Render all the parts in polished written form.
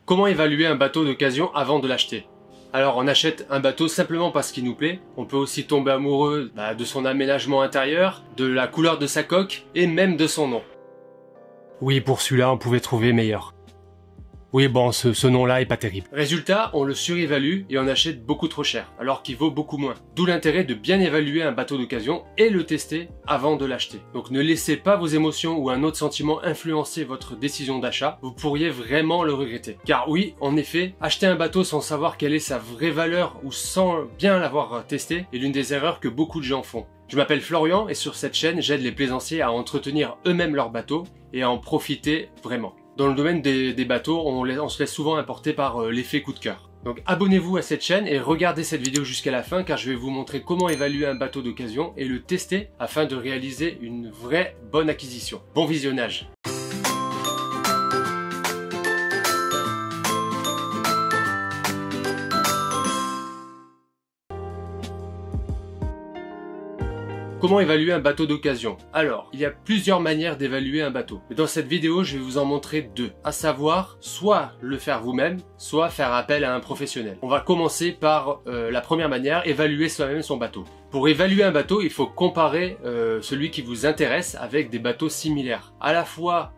Comment évaluer un bateau d'occasion avant de l'acheter? Alors on achète un bateau simplement parce qu'il nous plaît. On peut aussi tomber amoureux de son aménagement intérieur, de la couleur de sa coque et même de son nom. Oui, pour celui-là on pouvait trouver meilleur. Oui bon, ce nom-là est pas terrible. Résultat, on le surévalue et on achète beaucoup trop cher, alors qu'il vaut beaucoup moins. D'où l'intérêt de bien évaluer un bateau d'occasion et le tester avant de l'acheter. Donc ne laissez pas vos émotions ou un autre sentiment influencer votre décision d'achat, vous pourriez vraiment le regretter. Car oui, en effet, acheter un bateau sans savoir quelle est sa vraie valeur ou sans bien l'avoir testé est l'une des erreurs que beaucoup de gens font. Je m'appelle Florian et sur cette chaîne, j'aide les plaisanciers à entretenir eux-mêmes leur bateau et à en profiter vraiment. Dans le domaine des bateaux, on se laisse souvent importer par l'effet coup de cœur. Donc abonnez-vous à cette chaîne et regardez cette vidéo jusqu'à la fin car je vais vous montrer comment évaluer un bateau d'occasion et le tester afin de réaliser une vraie bonne acquisition. Bon visionnage! Comment évaluer un bateau d'occasion? Alors, il y a plusieurs manières d'évaluer un bateau. Mais dans cette vidéo, je vais vous en montrer deux. À savoir, soit le faire vous-même, soit faire appel à un professionnel. On va commencer par la première manière, évaluer soi-même son bateau. Pour évaluer un bateau, il faut comparer celui qui vous intéresse avec des bateaux similaires. À la fois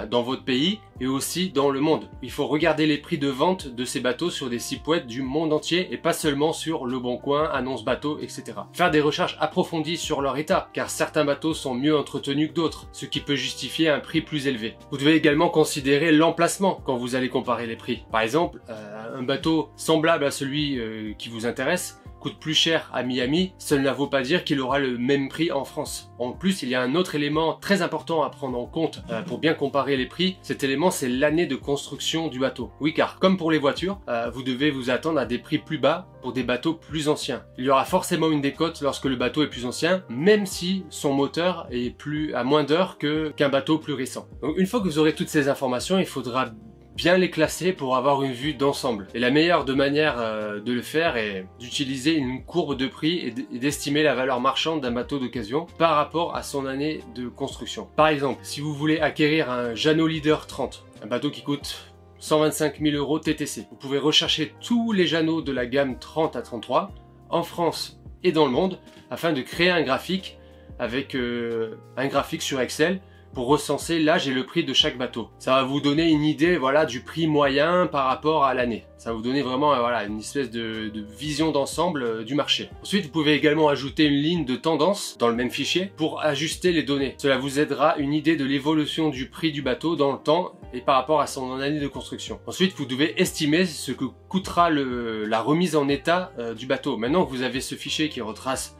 dans votre pays et aussi dans le monde. Il faut regarder les prix de vente de ces bateaux sur des sites web du monde entier et pas seulement sur Le Bon Coin, Annonce Bateau, etc. Faire des recherches approfondies sur leur état, car certains bateaux sont mieux entretenus que d'autres, ce qui peut justifier un prix plus élevé. Vous devez également considérer l'emplacement quand vous allez comparer les prix. Par exemple, un bateau semblable à celui qui vous intéresse coûte plus cher à Miami, cela ne vaut pas dire qu'il aura le même prix en France. En plus, il y a un autre élément très important à prendre en compte pour bien comparer les prix. Cet élément, c'est l'année de construction du bateau. Oui, car comme pour les voitures, vous devez vous attendre à des prix plus bas pour des bateaux plus anciens. Il y aura forcément une décote lorsque le bateau est plus ancien, même si son moteur est à moins d'heures qu'un bateau plus récent. Donc une fois que vous aurez toutes ces informations, il faudra bien les classer pour avoir une vue d'ensemble. Et la meilleure manière de le faire est d'utiliser une courbe de prix et d'estimer la valeur marchande d'un bateau d'occasion par rapport à son année de construction. Par exemple, si vous voulez acquérir un Jeanneau Leader 30, un bateau qui coûte 125 000 € TTC, vous pouvez rechercher tous les Jeanneaux de la gamme 30 à 33 en France et dans le monde afin de créer un graphique avec un graphique sur Excel pour recenser l'âge et le prix de chaque bateau. Ça va vous donner une idée du prix moyen par rapport à l'année. Ça va vous donner vraiment une espèce de vision d'ensemble du marché. Ensuite, vous pouvez également ajouter une ligne de tendance dans le même fichier pour ajuster les données. Cela vous aidera une idée de l'évolution du prix du bateau dans le temps et par rapport à son année de construction. Ensuite, vous devez estimer ce que coûtera la remise en état du bateau. Maintenant que vous avez ce fichier qui retrace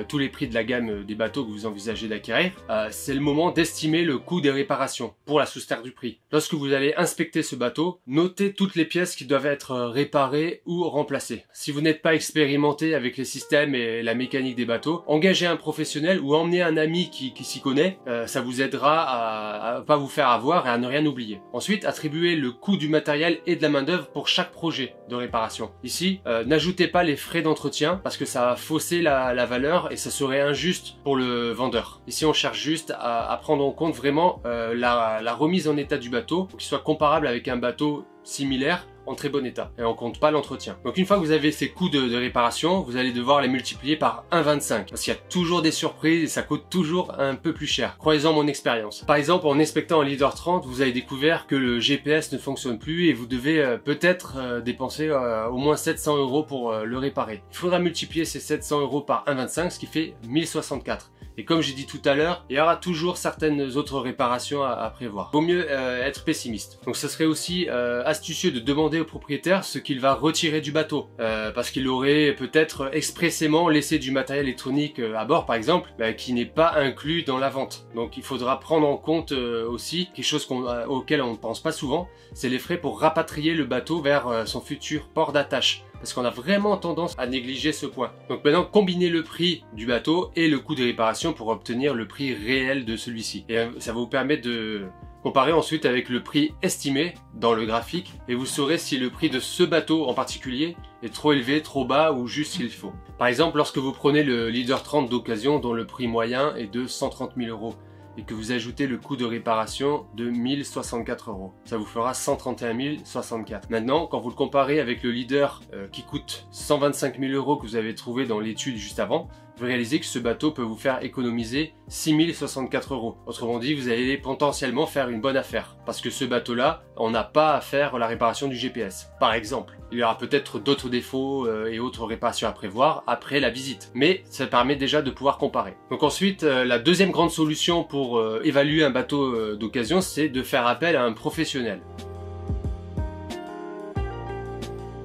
tous les prix de la gamme des bateaux que vous envisagez d'acquérir, c'est le moment d'estimer le coût des réparations pour la soustraire du prix. Lorsque vous allez inspecter ce bateau, notez toutes les pièces qui doivent être réparées ou remplacées. Si vous n'êtes pas expérimenté avec les systèmes et la mécanique des bateaux, engagez un professionnel ou emmenez un ami qui s'y connaît, ça vous aidera à pas vous faire avoir et à ne rien oublier. Ensuite, attribuez le coût du matériel et de la main d'œuvre pour chaque projet de réparation. Ici, n'ajoutez pas les frais d'entretien parce que ça va fausser la valeur et ça serait injuste pour le vendeur. Ici on cherche juste à prendre en compte vraiment la remise en état du bateau pour qu'il soit comparable avec un bateau similaire en très bon état et on compte pas l'entretien. Donc une fois que vous avez ces coûts de réparation, vous allez devoir les multiplier par 1,25 parce qu'il y a toujours des surprises et ça coûte toujours un peu plus cher. Croyez-en mon expérience. Par exemple, en inspectant un Leader 30, vous avez découvert que le GPS ne fonctionne plus et vous devez peut-être dépenser au moins 700 € pour le réparer. Il faudra multiplier ces 700 € par 1,25, ce qui fait 1064. Et comme j'ai dit tout à l'heure, il y aura toujours certaines autres réparations à prévoir. Vaut mieux être pessimiste. Donc ce serait aussi astucieux de demander au propriétaire ce qu'il va retirer du bateau. Parce qu'il aurait peut-être expressément laissé du matériel électronique à bord par exemple, qui n'est pas inclus dans la vente. Donc il faudra prendre en compte aussi quelque chose auquel on ne pense pas souvent, c'est les frais pour rapatrier le bateau vers son futur port d'attache. Parce qu'on a vraiment tendance à négliger ce point. Donc maintenant, combinez le prix du bateau et le coût des réparations pour obtenir le prix réel de celui-ci. Et ça va vous permettre de comparer ensuite avec le prix estimé dans le graphique et vous saurez si le prix de ce bateau en particulier est trop élevé, trop bas ou juste ce qu'il faut. Par exemple, lorsque vous prenez le Leader 30 d'occasion dont le prix moyen est de 130 000 € et que vous ajoutez le coût de réparation de 1064 €. Ça vous fera 131 064. Maintenant, quand vous le comparez avec le leader qui coûte 125 000 € que vous avez trouvé dans l'étude juste avant, vous réalisez que ce bateau peut vous faire économiser 6 064 €. Autrement dit, vous allez potentiellement faire une bonne affaire. Parce que ce bateau-là, on n'a pas à faire la réparation du GPS. Par exemple, il y aura peut-être d'autres défauts et autres réparations à prévoir après la visite. Mais ça permet déjà de pouvoir comparer. Donc ensuite, la deuxième grande solution pour évaluer un bateau d'occasion, c'est de faire appel à un professionnel.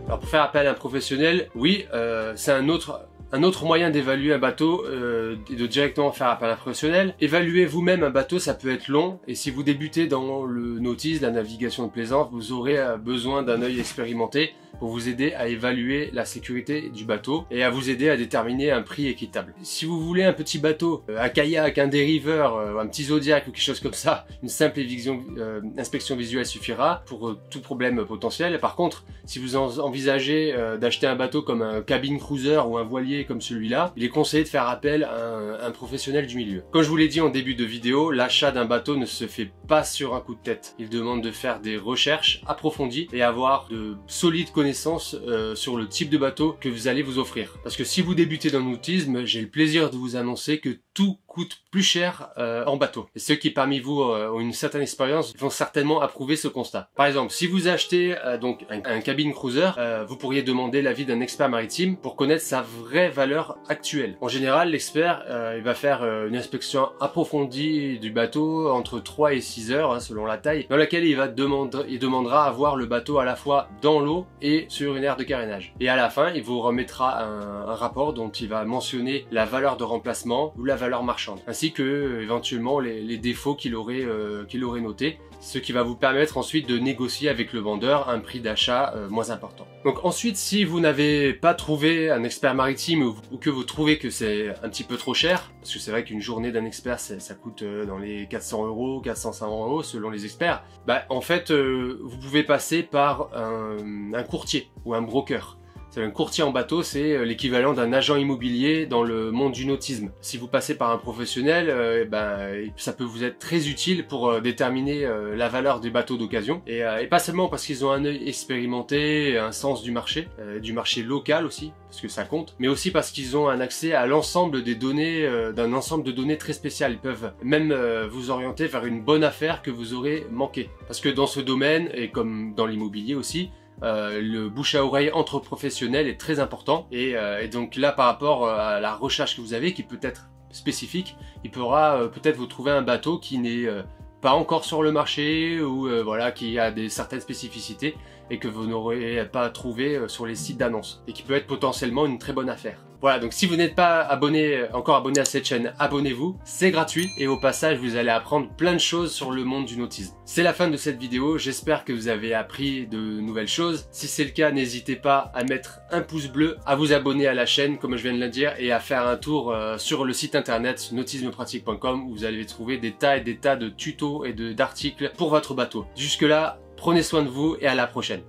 Alors pour faire appel à un professionnel, oui, c'est un autre moyen d'évaluer un bateau et de directement faire appel à un professionnel. Évaluer vous-même un bateau, ça peut être long, et si vous débutez dans le nautisme, la navigation de plaisance, vous aurez besoin d'un œil expérimenté pour vous aider à évaluer la sécurité du bateau et à vous aider à déterminer un prix équitable. Si vous voulez un petit bateau, un kayak, un dériveur, un petit Zodiac ou quelque chose comme ça, une simple inspection visuelle suffira pour tout problème potentiel. Par contre, si vous envisagez d'acheter un bateau comme un cabin cruiser ou un voilier comme celui-là, il est conseillé de faire appel à un professionnel du milieu. Comme je vous l'ai dit en début de vidéo, l'achat d'un bateau ne se fait pas sur un coup de tête. Il demande de faire des recherches approfondies et avoir de solides connaissances sur le type de bateau que vous allez vous offrir. Parce que si vous débutez dans le nautisme, j'ai le plaisir de vous annoncer que tout coûte plus cher en bateau. Et ceux qui parmi vous ont une certaine expérience vont certainement approuver ce constat. Par exemple, si vous achetez donc un cabin cruiser, vous pourriez demander l'avis d'un expert maritime pour connaître sa vraie valeur actuelle. En général, l'expert il va faire une inspection approfondie du bateau entre 3 et 6 heures selon la taille, dans laquelle il demandera à voir le bateau à la fois dans l'eau et sur une aire de carénage. Et à la fin, il vous remettra un rapport dont il va mentionner la valeur de remplacement ou la valeur marchande, ainsi que éventuellement les défauts qu'il aurait notés, ce qui va vous permettre ensuite de négocier avec le vendeur un prix d'achat moins important. Donc ensuite, si vous n'avez pas trouvé un expert maritime ou que vous trouvez que c'est un petit peu trop cher, parce que c'est vrai qu'une journée d'un expert ça coûte dans les 400 €, 450 € selon les experts, en fait vous pouvez passer par un courtier ou un broker. Un courtier en bateau, c'est l'équivalent d'un agent immobilier dans le monde du nautisme. Si vous passez par un professionnel, ça peut vous être très utile pour déterminer la valeur des bateaux d'occasion. Et pas seulement parce qu'ils ont un œil expérimenté, un sens du marché local aussi, parce que ça compte, mais aussi parce qu'ils ont un accès à l'ensemble des données, d'un ensemble de données très spéciales. Ils peuvent même vous orienter vers une bonne affaire que vous aurez manqué. Parce que dans ce domaine, et comme dans l'immobilier aussi, le bouche à oreille entre professionnels est très important et donc là par rapport à la recherche que vous avez qui peut être spécifique, il pourra peut-être vous trouver un bateau qui n'est pas encore sur le marché ou voilà, qui a certaines spécificités et que vous n'aurez pas trouvé sur les sites d'annonces et qui peut être potentiellement une très bonne affaire. Voilà, donc si vous n'êtes pas encore abonné à cette chaîne, abonnez-vous, c'est gratuit et au passage vous allez apprendre plein de choses sur le monde du nautisme. C'est la fin de cette vidéo, j'espère que vous avez appris de nouvelles choses. Si c'est le cas, n'hésitez pas à mettre un pouce bleu, à vous abonner à la chaîne comme je viens de le dire et à faire un tour sur le site internet nautismepratique.com où vous allez trouver des tas et des tas de tutos et d'articles pour votre bateau. Jusque là, prenez soin de vous et à la prochaine.